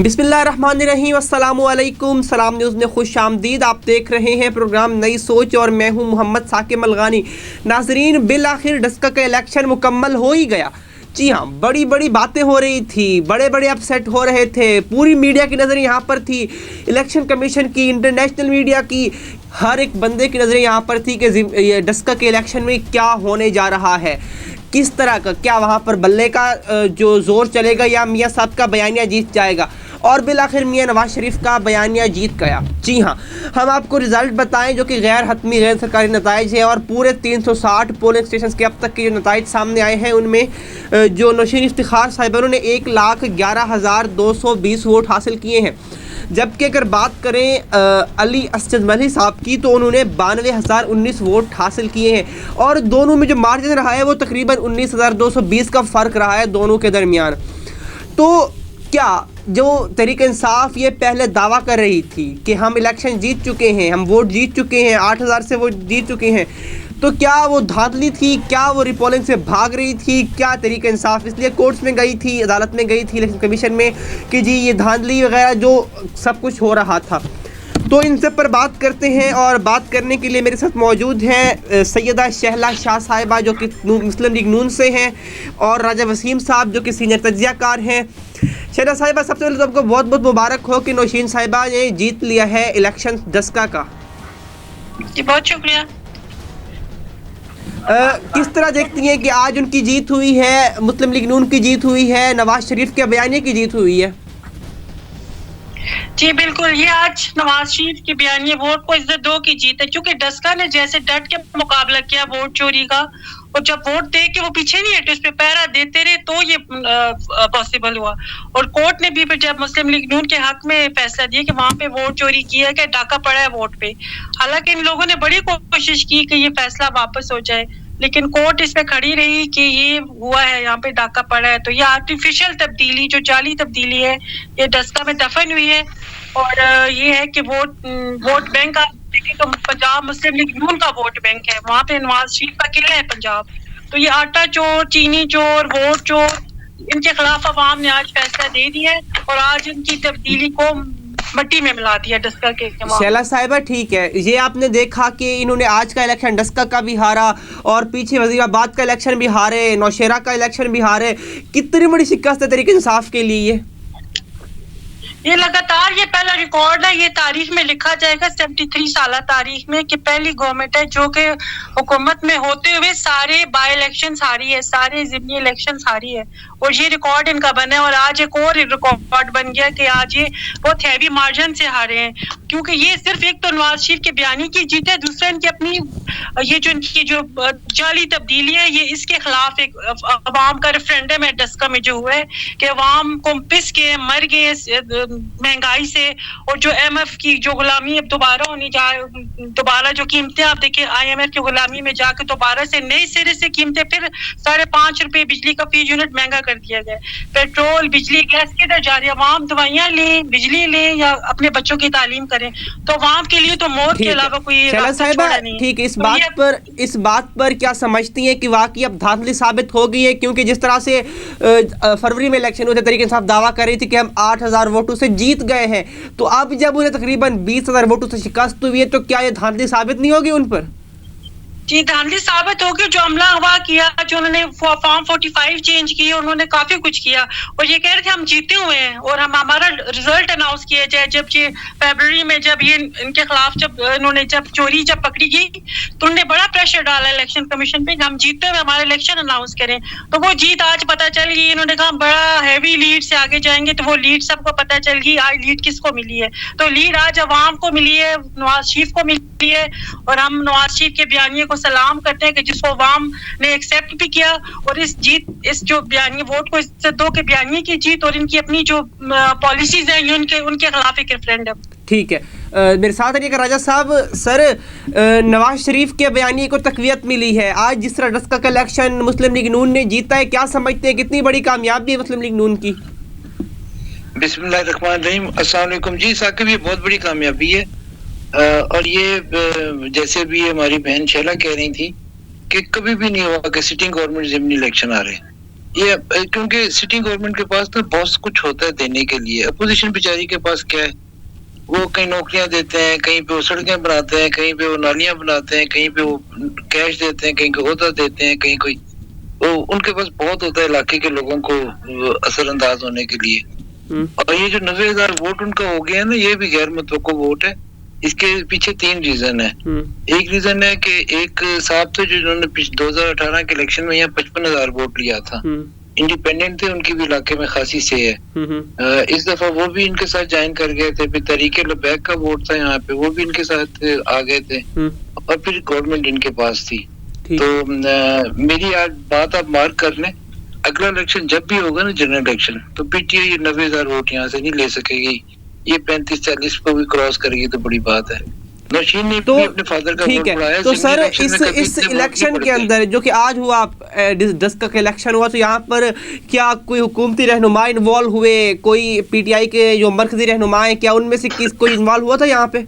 बिस्मिल्लाहिर्रहमानिर्रहीम, अस्सलामुअलैकुम। सलाम न्यूज़ में खुश आमदीद। आप देख रहे हैं प्रोग्राम नई सोच और मैं हूं मोहम्मद साकिब मलगानी। नाजरीन, बिल आखिर डस्का का इलेक्शन मुकम्मल हो ही गया। जी हाँ, बड़ी बड़ी बातें हो रही थी, बड़े बड़े अपसेट हो रहे थे, पूरी मीडिया की नज़र यहाँ पर थी, इलेक्शन कमीशन की, इंटरनेशनल मीडिया की, हर एक बंदे की नज़र यहाँ पर थी कि ये डस्का के इलेक्शन में क्या होने जा रहा है, किस तरह का, क्या वहाँ पर बल्ले का जो ज़ोर चलेगा या मियाँ साहब का बयानिया जीत जाएगा। और बिल आखिर मियाँ नवाज शरीफ का बयानिया जीत गया। जी हाँ, हम आपको रिज़ल्ट बताएं जो कि गैर हतमी गैर सरकारी नताइज है और पूरे 360 पोलिंग स्टेशन के अब तक के जो नताइज सामने आए हैं उनमें जो नौशीन इफ्तिखार साहिबा ने 1,11,220 वोट हासिल किए हैं। जबकि अगर बात करें अली असद मली साहब की तो उन्होंने 92,019 वोट हासिल किए हैं और दोनों में जो मार्जिन रहा है वो तकरीबन 19,220 का फ़र्क रहा है दोनों के दरमियान। तो क्या जो तहरीक इंसाफ ये पहले दावा कर रही थी कि हम इलेक्शन जीत चुके हैं, हम वोट जीत चुके हैं, 8,000 से वोट जीत चुके हैं, तो क्या वो धांधली थी, क्या वो रिपोलिंग से भाग रही थी, क्या तहरीक इंसाफ इसलिए कोर्ट्स में गई थी, अदालत में गई थी इलेक्शन कमीशन में कि जी ये धांधली वगैरह जो सब कुछ हो रहा था। तो इन सब पर बात करते हैं और बात करने के लिए मेरे साथ मौजूद हैं सैयदा शहला शाह साहिबा जो कि मुस्लिम लीग नून से हैं और राजा वसीम साहब जो कि सीनियर तज्जियाकार हैं। शहला साहिबा, सबसे पहले तो आपको बहुत बहुत मुबारक हो कि नौशीन साहिबा ने जीत लिया है इलेक्शन डस्का का। जी बहुत शुक्रिया। किस तरह देखती हैं कि आज उनकी जीत हुई है, मुस्लिम लीग नून की जीत हुई है, नवाज शरीफ के बयानिए की जीत हुई है? जी बिल्कुल, ये आज नवाज शरीफ के बयानिए वोट को इज्जत दो की जीत है, क्योंकि डस्का ने जैसे डट के मुकाबला किया वोट चोरी का और जब वोट दे के वो पीछे नहीं हटे, उस पर पहरा देते रहे तो ये पॉसिबल हुआ। और कोर्ट ने भी फिर जब मुस्लिम लीग नून के हक में फैसला दिया कि वहां पे वोट चोरी किया है, डाका पड़ा है वोट पे, हालांकि इन लोगों ने बड़ी कोशिश की कि ये फैसला वापस हो जाए, लेकिन कोर्ट इस पे खड़ी रही कि ये हुआ है, यहाँ पे डाका पड़ा है। तो ये आर्टिफिशियल तब्दीली, जो जाली तब्दीली है, ये डस्का में दफन हुई है। और ये है कि वोट बैंक आप देखें तो पंजाब मुस्लिम लीग नून का वोट बैंक है, वहाँ पे नवाज शरीफ का किला है पंजाब। तो ये आटा चोर, चीनी चोर, वोट चोर, इनके खिलाफ अवाम ने आज फैसला दे दिया है और आज इनकी तब्दीली को मट्टी में मिला दिया डस्का के। शैला साहिबा, ठीक है, ये आपने देखा कि इन्होंने आज का इलेक्शन डस्का का भी हारा और पीछे वजीराबाद का इलेक्शन भी हारे, नौशेरा का इलेक्शन भी हारे, कितनी बड़ी शिकस्त है तहरीक इंसाफ के लिए? ये लगातार ये पहला रिकॉर्ड है, ये तारीख में लिखा जाएगा 73 साल तारीख में कि पहली गवर्नमेंट है जो कि हुकूमत में होते हुए सारे बाई इलेक्शन हारी है, सारे जिमनी इलेक्शन हारी है और ये रिकॉर्ड इनका बना है। और आज एक और रिकॉर्ड बन गया कि आज ये बहुत हैवी मार्जिन से हारे हैं, क्योंकि ये सिर्फ एक तो नवाज शरीफ के बयानी की जीत है, दूसरा इनकी अपनी ये जो इनकी जो जाली तब्दीली है, ये इसके खिलाफ एक अवाम का रेफरेंडम है डस्का में जो हुआ है कि अवाम को पिस के मर गए महंगाई से और जो IMF की जो गुलामी अब दोबारा होनी दोबारा जो कीमतें आप देखिए IMF की गुलामी में जाके दोबारा से नए सिरे से कीमतें फिर 5.5 रुपए बिजली का फी यूनिट महंगा कर दिया गया। पेट्रोल, बिजली, गैस किधर जा रही है? अवाम दवाइयाँ लें, बिजली लें या अपने बच्चों की तालीम करें, तो अवाम के लिए तो मौत के अलावा कोई साहिबा नहीं। ठीक, इस बात पर क्या समझती हैं कि वाकई अब धांधली साबित हो गई है? क्योंकि जिस तरह से फरवरी में इलेक्शन हुए थे, तहरीक इंसाफ दावा कर रही थी कि हम 8,000 वोटों से जीत गए हैं, तो अब जब उन्हें तकरीबन 20,000 वोटों से शिकस्त हुई है तो क्या ये धांधली साबित नहीं होगी उन पर? जी धांधली साबित होगी। जो हमला हुआ किया, जो उन्होंने फॉर्म 45 चेंज किए, उन्होंने काफी कुछ किया और ये कह रहे थे हम जीते हुए हैं और हम हमारा रिजल्ट अनाउंस किया जाए। जब ये फरवरी में जब ये इनके खिलाफ जब इन्होंने चोरी पकड़ी गई तो उन्होंने बड़ा प्रेशर डाला इलेक्शन कमीशन पे कि हम जीते हुए हमारा इलेक्शन अनाउंस करें। तो वो जीत आज पता चल गई, इन्होंने कहा बड़ा हैवी लीड से आगे जाएंगे, तो वो लीड सबको पता चल गई। आज लीड किसको मिली है? तो लीड आज अवाम को मिली है, नवाज शरीफ को मिली है और हम नवाज शरीफ के बयानिए को सलाम करते हैं कि जिसको अवाम ने एक्सेप्ट भी किया। और इस जो बयानी वोट को इज्जत दो के बयानी की जीत और इनकी अपनी जो पॉलिसीज हैं उनके खिलाफ एक रेफरेंडम। ठीक है, मेरे साथ रहिएगा राजा साहब। सर, नवाज शरीफ के बयानी को तकवीयत मिली है आज जिस तरह डस्का का इलेक्शन मुस्लिम लीग नून ने जीता है, क्या समझते हैं कितनी बड़ी कामयाबी है मुस्लिम लीग नून की? बिस्मिल्लाहिर्रहमानिर्रहीम, अस्सलाम वालेकुम। जी साकिब, ये बहुत बड़ी कामयाबी है और ये जैसे भी हमारी बहन शैला कह रही थी कि कभी भी नहीं हुआ कि सिटिंग गवर्नमेंट जिमनी इलेक्शन आ रहे, ये क्योंकि सिटिंग गवर्नमेंट के पास तो बहुत कुछ होता है देने के लिए, अपोजिशन बेचारी के पास क्या है, वो कहीं नौकरियां देते हैं, कहीं पे वो सड़कें बनाते हैं, कहीं पे वो नालियां बनाते हैं, कहीं पे वो कैश देते हैं, कहीं को ओहदा देते हैं, कहीं कोई, वो उनके पास बहुत होता है इलाके के लोगों को असरअंदाज होने के लिए। और ये जो 90,000 वोट उनका हो गया है ना, ये भी गैर मुतवक्को वोट है। इसके पीछे 3 रीजन है। एक रीजन है कि एक साहब थे जो जिन्होंने 2018 के इलेक्शन में यहाँ 55,000 वोट लिया था, इंडिपेंडेंट थे, उनकी भी इलाके में खासी से है। इस दफा वो भी इनके साथ ज्वाइन कर गए थे। फिर तरीके लबैक का वोट था यहाँ पे, वो भी इनके साथ आ गए थे, और फिर गवर्नमेंट इनके पास थी। तो मेरी आज बात आप मार्क कर लें, अगला इलेक्शन जब भी होगा ना, जनरल इलेक्शन, तो पीटीआई ये 90,000 वोट यहाँ से नहीं ले सकेगी, ये 35-40 को भी क्रॉस करेगी तो बड़ी बात है। नौशीन ने तो भी अपने फादर का ठीक है। तो सर इस इलेक्शन के अंदर जो कि आज हुआ, डस्का का इलेक्शन हुआ, तो यहाँ पर क्या कोई हुकूमती रहनुमा इन्वॉल्व हुए, कोई पीटीआई के जो मरकजी रहनुमा हैं, क्या उनमें से कोई इन्वॉल्व हुआ था यहाँ पे?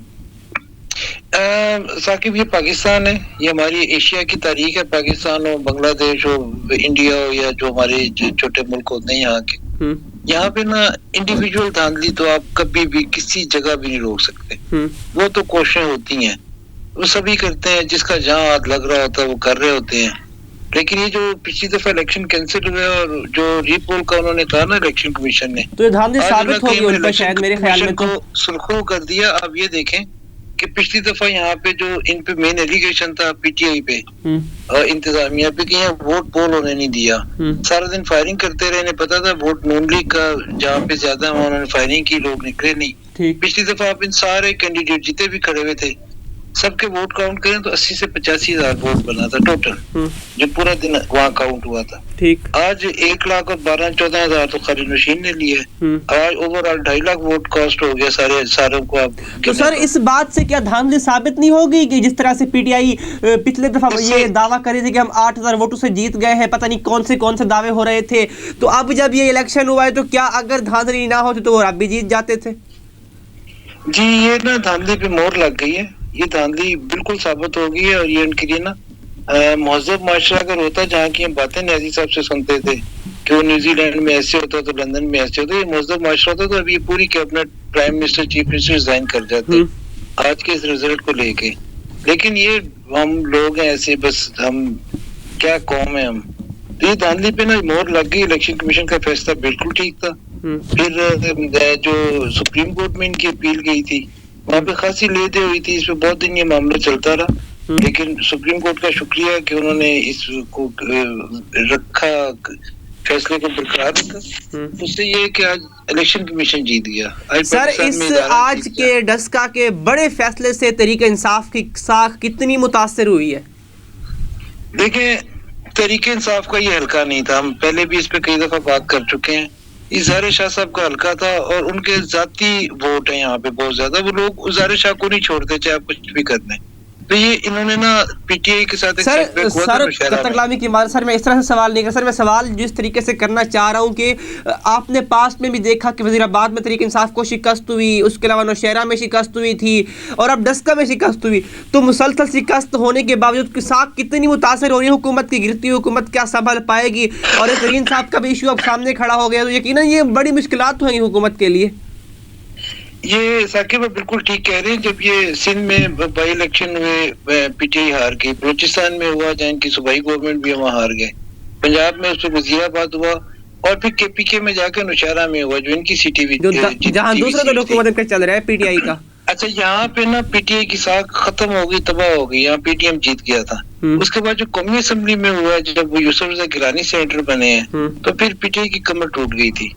साकिब, ये पाकिस्तान है, ये हमारी एशिया की तारीख है। पाकिस्तान हो, बांग्लादेश हो, इंडिया हो, या जो हमारे छोटे मुल्क होते हैं यहाँ के, यहाँ पे ना इंडिविजुअल धांधली तो आप कभी भी किसी जगह भी नहीं रोक सकते। वो तो कोशिशें होती हैं, वो सभी करते हैं, जिसका जहाँ हाथ लग रहा होता है वो कर रहे होते हैं। लेकिन ये जो पिछली दफा इलेक्शन कैंसिल हुए और जो रीपोल का उन्होंने कहा ना इलेक्शन कमीशन ने, तो ये धांधली साबित होगी उन पर शायद, मेरे ख्याल में तो सुर्खरू कर दिया। अब ये देखें कि पिछली दफा यहाँ पे जो इन पे मेन एलिगेशन था पीटीआई पे इंतजामिया पे कि यहाँ वोट पोल होने नहीं दिया, सारा दिन फायरिंग करते रहे, इन्हें पता था वोट नून लीग का जहाँ पे ज्यादा है उन्होंने फायरिंग की, लोग निकले नहीं। पिछली दफा आप इन सारे कैंडिडेट जितने भी खड़े हुए थे, सबके वोट काउंट करें तो 80 से 85,000 वोट बना था टोटल, जो पूरा दिन वहाँ काउंट हुआ था। ठीक। आज 1,12,14,000 तो खाली नौशीन ने लिए। आज ओवरऑल 2.5 लाख वोट कॉस्ट हो गया सारों को। आप तो सर इस बात से क्या धांधली साबित नहीं होगी कि जिस तरह से पीटीआई पिछले दफा ये दावा कर रही थी कि हम 8,000 वोटों से जीत गए हैं, पता नहीं कौन से दावे हो रहे थे, तो अब जब ये इलेक्शन हुआ है तो क्या अगर धांधली ना होती तो वो अब भी जीत जाते थे? जी, ये ना धांधली पे मोहर लग गई है, ये धांधली बिल्कुल साबित हो गई है। और ये उनके लिए ना महज़ब माशरा अगर होता, जहाँ की हम बातें न्याजी साहब से सुनते थे कि वो न्यूजीलैंड में ऐसे होता तो लंदन में ऐसे होता, ये महज़ब माशरा होता तो अभी ये पूरी cabinet, prime minister, chief minister resign कर जाते आज के इस रिजल्ट को लेके। लेकिन ये हम लोग हैं ऐसे, बस हम क्या कौम है हम। तो ये धांधली पे ना मोहर लग गई। इलेक्शन कमीशन का फैसला बिल्कुल ठीक था। फिर जो सुप्रीम कोर्ट में इनकी अपील गई थी, वहाँ पे खासी लेदे हुई थी, इस पे बहुत दिन ये मामला चलता रहा, लेकिन सुप्रीम कोर्ट का शुक्रिया कि उन्होंने इसको रखा, फैसले को बरकरार रखा। उससे ये कि आज इलेक्शन कमीशन जीत गया। सर इस आज के डस्का के बड़े फैसले से तहरीक इंसाफ की साख कितनी मुतासर हुई है? देखें, तहरीक इंसाफ का ये हल्का नहीं था, हम पहले भी इस पे कई दफा बात कर चुके हैं। इज़हार शाह साहब का हल्का था और उनके जाती वोट है यहाँ पे बहुत ज्यादा, वो लोग इज़हार शाह को नहीं छोड़ते चाहे आप कुछ भी कर दें। तो ये इन्होंने ना पीटीआई के साथ सर कतरगलामी की मार, सर मैं इस तरह से सवाल नहीं कर, सर मैं सवाल जिस तरीके से करना चाह रहा हूँ कि आपने पास में भी देखा कि वज़ीराबाद में तहरीक इंसाफ को शिकस्त हुई, उसके अलावा नौशहरा में शिकस्त हुई थी और अब डस्का में शिकस्त हुई, तो मुसलसल शिकस्त होने के बावजूद साख कितनी मुतासर हो रही है हुकूमत की, गिरती हुई हुकूमत क्या संभाल पाएगी? और तरीन साहब का भी इशू अब सामने खड़ा हो गया, तो यकीनन ये बड़ी मुश्किलात होंगी हुकूमत के लिए। ये साकिब बिल्कुल ठीक कह रहे हैं। जब ये सिंध में बाई इलेक्शन हुए, पीटीआई हार गई, बलूचिस्तान में हुआ जहाँ की सूबाई गवर्नमेंट भी वहाँ हार गए, पंजाब में उस पर वजीराबाद हुआ, और फिर केपीके में जाकर नौशहरा में हुआ जो इनकी सीटी जहाँ दूसरा तो हुकूमत चल रहा है पीटीआई का। अच्छा, यहाँ पे ना पीटीआई की साख खत्म हो गई, तबाह हो गई, यहाँ पीटीएम जीत गया था। उसके बाद जो कौमी असेंबली में हुआ, जब वो यूसुफ रज़ा गिलानी सेनेटर बने हैं, तो फिर पीटीआई की कमर टूट गई थी।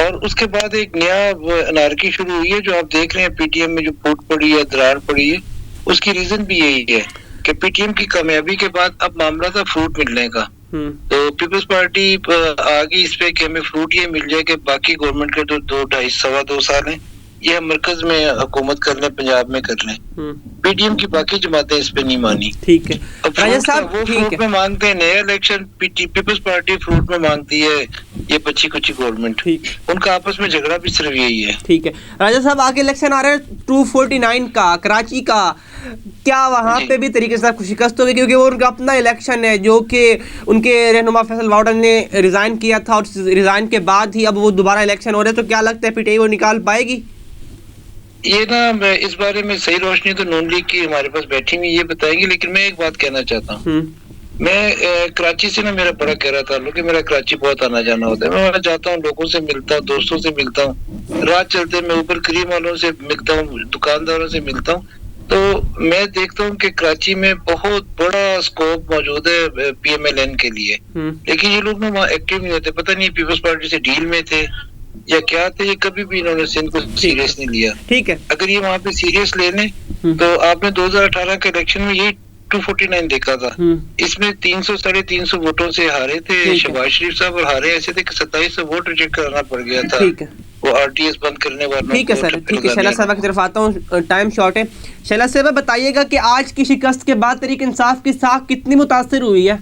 और उसके बाद एक नया अनारकी शुरू हुई है जो आप देख रहे हैं पीटीएम में जो फूट पड़ी है, दरार पड़ी है। उसकी रीजन भी यही है कि पीटीएम की कामयाबी के बाद अब मामला था फ्रूट मिलने का। तो पीपल्स पार्टी आ गई इस पे कि हमें फ्रूट ये मिल जाए कि बाकी गवर्नमेंट के तो 2-2.5 सवा 2 साल हैं, या मरकज में हुकूमत कर लें, पंजाब में कर लें। पीडीएम की बाकी जमातें इस पे नहीं मानी। ठीक है राजा साहब, वो फ्रूट में मांगते हैं नया इलेक्शन, पीपल्स पार्टी फ्रूट में मांगती है ये बच्ची कुची गवर्नमेंट। उनका आपस में झगड़ा भी सिर्फ यही है। ठीक है राजा साहब, आगे इलेक्शन आ रहा है 249 का, कराची का, क्या वहाँ पे भी तरीके से आपको शिकस्त होगी? क्योंकि वो उनका अपना इलेक्शन है जो कि उनके रहनुमा फैसल वाउडन ने रिजाइन किया था और रिजाइन के बाद ही अब वो दोबारा इलेक्शन हो रहे हैं, तो क्या लगता है पीटीआई वो निकाल पाएगी? ये ना इस बारे में सही रोशनी तो नून लीग की हमारे पास बैठी हुई ये बताएंगे, लेकिन मैं एक बात कहना चाहता हूँ। मैं कराची से ना मेरा बड़ा गहरा ताल्लुक है, मेरा कराची बहुत आना जाना होता है। मैं वहाँ जाता हूँ, लोगों से मिलता हूँ, दोस्तों से मिलता हूँ, रात चलते मैं ऊपर क्रीम वालों से मिलता हूँ, दुकानदारों से मिलता हूँ, तो मैं देखता हूँ कि कराची में बहुत बड़ा स्कोप मौजूद है पीएमएलएन के लिए। लेकिन ये लोग ना वहाँ एक्टिव नहीं होते, पता नहीं पीपल्स पार्टी से डील में थे या क्या थे, ये कभी भी इन्होंने सिंध को सीरियस नहीं लिया। ठीक है, अगर ये वहाँ पे सीरियस ले लें तो आपने 2018 के इलेक्शन में यही 249 देखा था, इसमें 300 साढ़े 300 वोटों से हारे थे शहबाज शरीफ साहब, और हारे ऐसे थे कि 2700 वोट रिजेक्ट कराना पड़ गया था। ठीक है, वो आरटीएस बंद करने वालों। ठीक है सर, ठीक है। शैला साहब की तरफ आता हूँ, टाइम शॉर्ट है। शैला साहब बताइएगा कि आज की शिकस्त के बाद तहरीक इंसाफ की साख कितनी मुतासिर हुई है?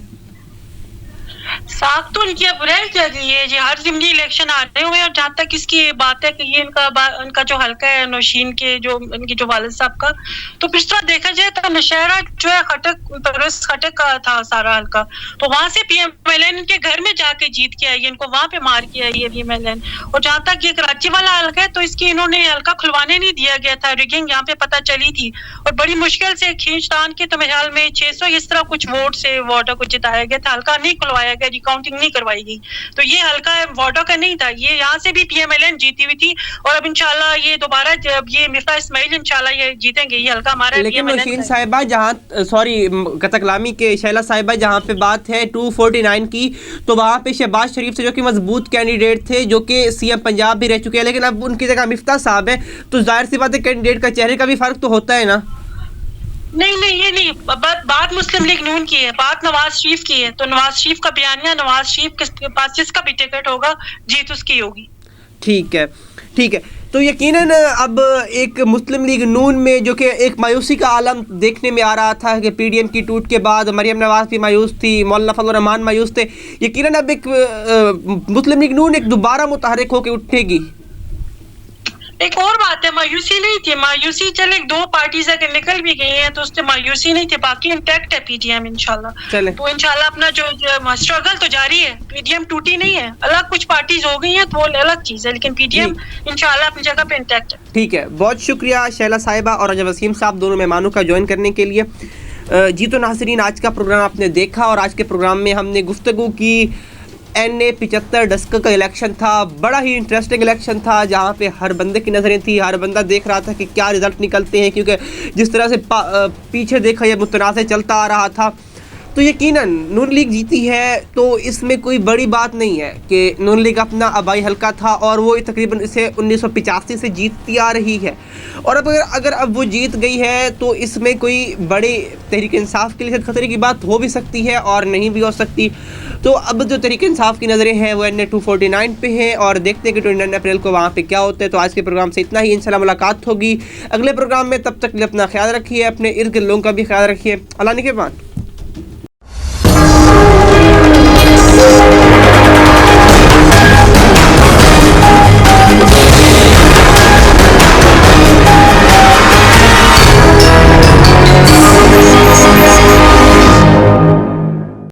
साख तो उनकी अब रह गई है जी, हर जिमनी इलेक्शन आते हुए, और जहाँ तक इसकी बात है कि ये इनका जो हल्का है नौशीन के जो इनके जो वालिद साहब का, तो पिछ तरह देखा जाए तो नशहरा जो है खटक का था सारा हल्का, तो वहां से पीएमएलएन इनके घर में जाके जीत के आई है, इनको वहां पे मार के आई है पीएमएलएन। और जहाँ तक ये कराची वाला हल्का है तो इसकी इन्होंने हल्का खुलवाने नहीं दिया गया था, रिगिंग यहाँ पे पता चली थी, और बड़ी मुश्किल से खींचतान के तो मेरे ख्याल में 600 इस तरह कुछ वोट से वार्डो को जिताया गया था, हल्का नहीं खुलवाया गया, रिकाउंटिंग नहीं करवाई गई। तो ये हल्का वार्डो का नहीं था, ये यहाँ से भी पीएमएलएन जीती हुई थी, और अब इंशाल्लाह ये दोबारा जब ये मिफ्ता इस्माइल इंशाल्लाह ये जीतेंगे, ये हल्का हमारा। लेकिन नौशीन साहिबा जहाँ, सॉरी कतकलामी के शैला साहिबा जहाँ पे बात है 249 की, तो वहाँ पे शहबाज शरीफ से जो कि मजबूत कैंडिडेट थे, जो कि सीएम पंजाब भी रह चुके हैं, लेकिन अब उनकी जगह मिफ्ता साहब है, तो जाहिर सी बात है कैंडिडेट का चेहरे का भी फर्क तो होता है ना? नहीं ये नहीं, बात मुस्लिम लीग नून की है, बात नवाज शरीफ की है, तो नवाज शरीफ का बयानिया, नवाज शरीफ के पास जिसका भी टिकट होगा जीत उसकी होगी। ठीक है, ठीक है। तो यकीनन अब एक मुस्लिम लीग नून में जो कि एक मायूसी का आलम देखने में आ रहा था कि पीडीएम की टूट के बाद मरियम नवाज भी मायूस थी, मौलाना फजल रहमान मायूस थे, यकीनन अब एक मुस्लिम लीग नून एक दोबारा मुतहरिक होकर उठेगी। एक और बात है, मायूसी नहीं थी, मायूसी चले 2 पार्टीज अगर निकल भी गई हैं तो उससे मायूसी नहीं थी, बाकी इंटैक्ट है पीडीएम इंशाल्लाह। तो इंशाल्लाह अपना जो स्ट्रगल तो जारी है, पीडीएम टूटी नहीं है, अलग कुछ पार्टीज हो गई हैं तो वो अलग चीज है, लेकिन पीडीएम इंशाल्लाह अपनी जगह पे इंटैक्ट है। ठीक है, बहुत शुक्रिया शैला साहिबा और रजा वसीम साहब दोनों मेहमानों का ज्वाइन करने के लिए। जी तो नाज़रीन, आज का प्रोग्राम आपने देखा और आज के प्रोग्राम में हमने गुफ्तगू की NA 75 डस्क का इलेक्शन था, बड़ा ही इंटरेस्टिंग इलेक्शन था जहाँ पे हर बंदे की नज़रें थी, हर बंदा देख रहा था कि क्या रिज़ल्ट निकलते हैं, क्योंकि जिस तरह से पीछे देखा ये मुतनाज़ चलता आ रहा था। तो यकीनन नून लीग जीती है तो इसमें कोई बड़ी बात नहीं है कि नून लीग अपना आबाई हल्का था और वो तकरीबन इसे 1985 से जीतती आ रही है, और अगर अब वो जीत गई है तो इसमें कोई बड़े तहरीक इंसाफ के लिए खतरे की बात हो भी सकती है और नहीं भी हो सकती। तो अब जो तहरीक इंसाफ की नज़रें हैं वो NA 249 पे हैं और देखते हैं कि 29 अप्रैल को वहाँ पे क्या होता है। तो आज के प्रोग्राम से इतना ही, इंशाल्लाह मुलाकात होगी अगले प्रोग्राम में। तब तक अपना ख्याल रखिए, अपने इर्द गिर्द लोगों का भी ख्याल रखिए। अल्लाह निगहबान।